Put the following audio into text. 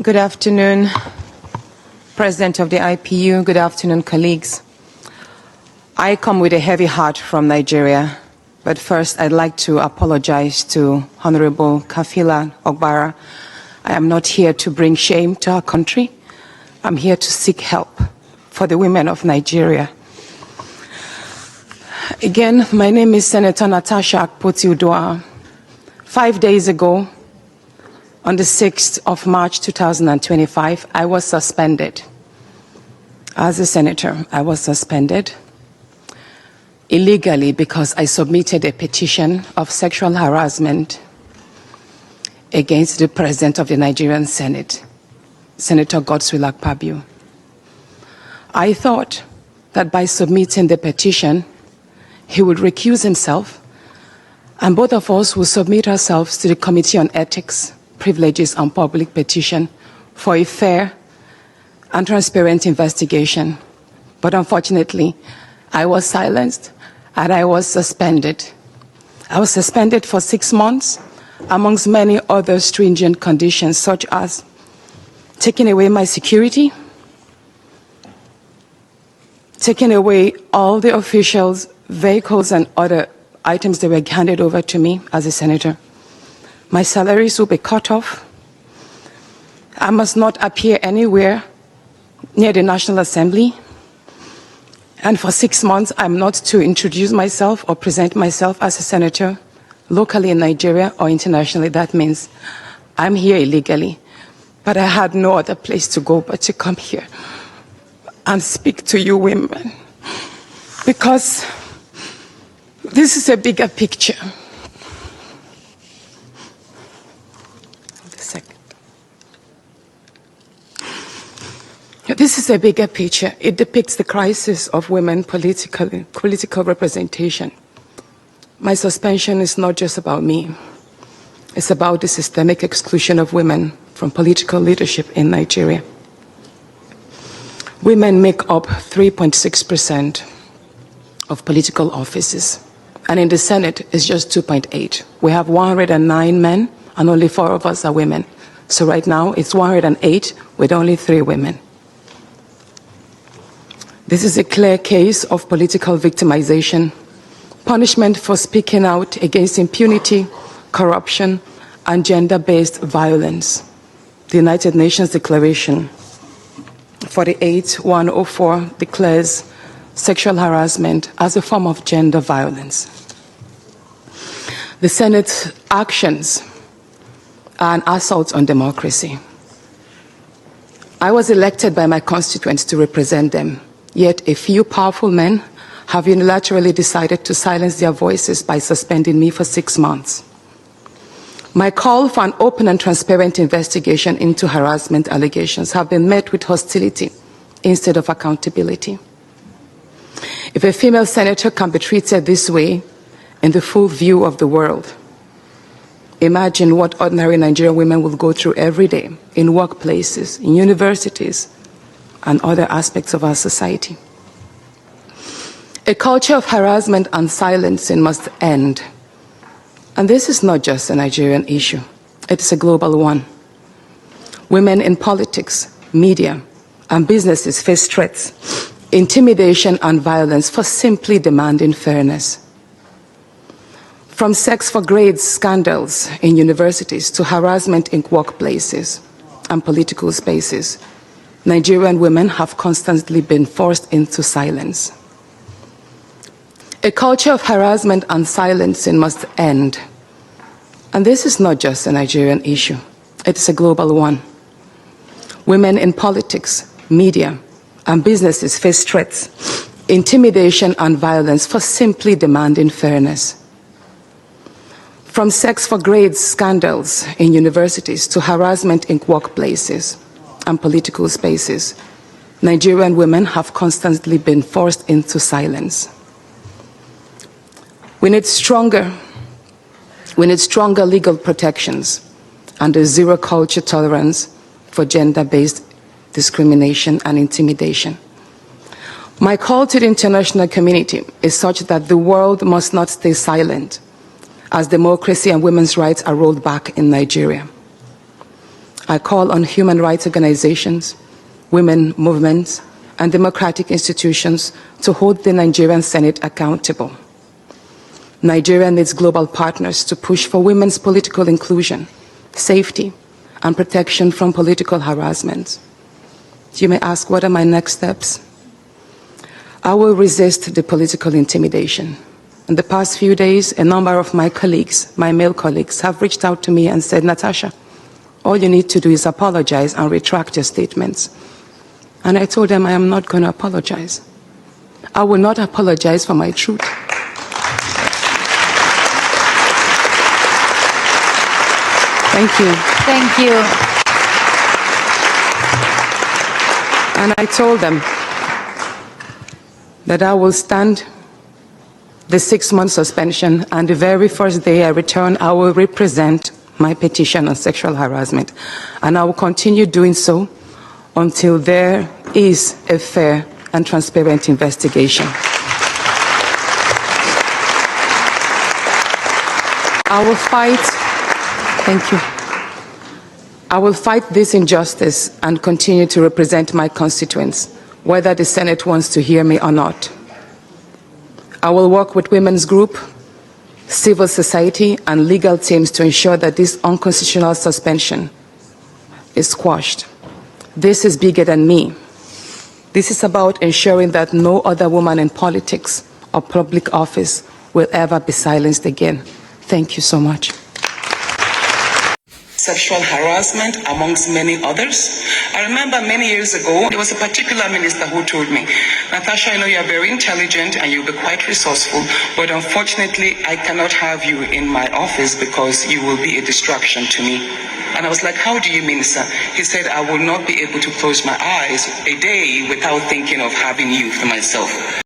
Good afternoon, President of the IPU. Good afternoon, colleagues. I come with a heavy heart from Nigeria, but first I'd like to apologize to Honorable Kafila Ogbara. I am not here to bring shame to our country. I'm here to seek help for the women of Nigeria. Again, my name is Senator Natasha Akpoti Udua. 5 days ago, on the 6th of March 2025, I was suspended. As a senator, I was suspended illegally because I submitted a petition of sexual harassment against the President of the Nigerian Senate, Senator GODSWILL AKPABIO. I thought that by submitting the petition, he would recuse himself, and both of us will submit ourselves to the Committee on Ethics, Privileges and Public Petition for a fair and transparent investigation. But unfortunately, I was silenced and I was suspended. I was suspended for 6 months, amongst many other stringent conditions, such as taking away my security, taking away all the officials, vehicles, and other items that were handed over to me as a senator. My salaries will be cut off. I must not appear anywhere near the National Assembly. And for 6 months, I'm not to introduce myself or present myself as a senator locally in Nigeria or internationally. That means I'm here illegally. But I had no other place to go but to come here and speak to you women. Because this is a bigger picture. This is a bigger picture. It depicts the crisis of women political representation. My suspension is not just about me. It's about the systemic exclusion of women from political leadership in Nigeria. Women make up 3.6% of political offices, and in the Senate it's just 2.8. We have 109 men, and only 4 of us are women. So right now it's 108 with only 3 women. This is a clear case of political victimization, punishment for speaking out against impunity, corruption, and gender-based violence. The United Nations Declaration 48/104 declares sexual harassment as a form of gender violence. The Senate's actions are an assault on democracy. I was elected by my constituents to represent them. Yet a few powerful men have unilaterally decided to silence their voices by suspending me for 6 months. My call for an open and transparent investigation into harassment allegations have been met with hostility instead of accountability. If a female senator can be treated this way in the full view of the world, imagine what ordinary Nigerian women will go through every day in workplaces, in universities, and other aspects of our society. A culture of harassment and silencing must end. And this is not just a Nigerian issue. It is a global one. Women in politics, media, and businesses face threats, intimidation, and violence for simply demanding fairness. From sex for grades scandals in universities to harassment in workplaces and political spaces, Nigerian women have constantly been forced into silence. A culture of harassment and silencing must end. And this is not just a Nigerian issue. It is a global one. Women in politics, media, and businesses face threats, intimidation, and violence for simply demanding fairness. From sex for grades scandals in universities to harassment in workplaces and political spaces, Nigerian women have constantly been forced into silence. We need stronger legal protections and a zero culture tolerance for gender-based discrimination and intimidation. My call to the international community is such that the world must not stay silent as democracy and women's rights are rolled back in Nigeria. I call on human rights organizations, women movements, and democratic institutions to hold the Nigerian Senate accountable. Nigeria needs global partners to push for women's political inclusion, safety, and protection from political harassment. You may ask, what are my next steps? I will resist the political intimidation. In the past few days, a number of my colleagues, my male colleagues, have reached out to me and said, Natasha, all you need to do is apologize and retract your statements. And I told them I am not going to apologize. I will not apologize for my truth. Thank you. Thank you. And I told them that I will stand the 6-month suspension, and the very first day I return, I will represent my petition on sexual harassment. And I will continue doing so until there is a fair and transparent investigation. I will fight. Thank you. I will fight this injustice and continue to represent my constituents, whether the Senate wants to hear me or not. I will work with women's group, civil society, and legal teams to ensure that this unconstitutional suspension is squashed. This is bigger than me. This is about ensuring that no other woman in politics or public office will ever be silenced again. Thank you so much. Sexual harassment, amongst many others. I remember many years ago, there was a particular minister who told me, Natasha, I know you're very intelligent and you'll be quite resourceful, but unfortunately, I cannot have you in my office because you will be a distraction to me. And I was like, how do you mean, sir? He said, I will not be able to close my eyes a day without thinking of having you for myself.